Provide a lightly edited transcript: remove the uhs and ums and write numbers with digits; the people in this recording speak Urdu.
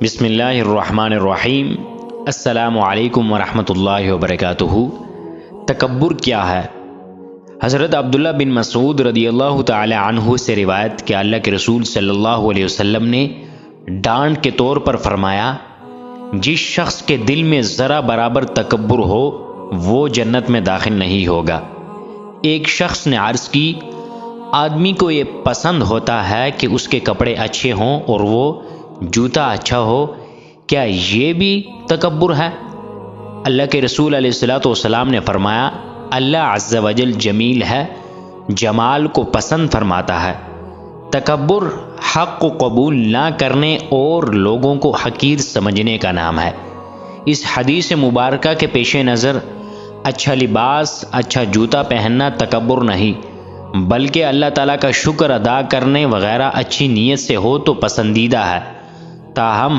بسم اللہ الرحمن الرحیم۔ السلام علیکم ورحمۃ اللہ وبرکاتہ۔ تکبر کیا ہے؟ حضرت عبداللہ بن مسعود رضی اللہ تعالی عنہ سے روایت کہ اللہ کے رسول صلی اللہ علیہ وسلم نے ڈانٹ کے طور پر فرمایا، جس شخص کے دل میں ذرا برابر تکبر ہو وہ جنت میں داخل نہیں ہوگا۔ ایک شخص نے عرض کی، آدمی کو یہ پسند ہوتا ہے کہ اس کے کپڑے اچھے ہوں اور وہ جوتا اچھا ہو، کیا یہ بھی تکبر ہے؟ اللہ کے رسول علیہ الصلوۃ والسلام نے فرمایا، اللہ عز و جل جمیل ہے، جمال کو پسند فرماتا ہے۔ تکبر حق کو قبول نہ کرنے اور لوگوں کو حقیر سمجھنے کا نام ہے۔ اس حدیث مبارکہ کے پیش نظر اچھا لباس، اچھا جوتا پہننا تکبر نہیں، بلکہ اللہ تعالیٰ کا شکر ادا کرنے وغیرہ اچھی نیت سے ہو تو پسندیدہ ہے۔ تاہم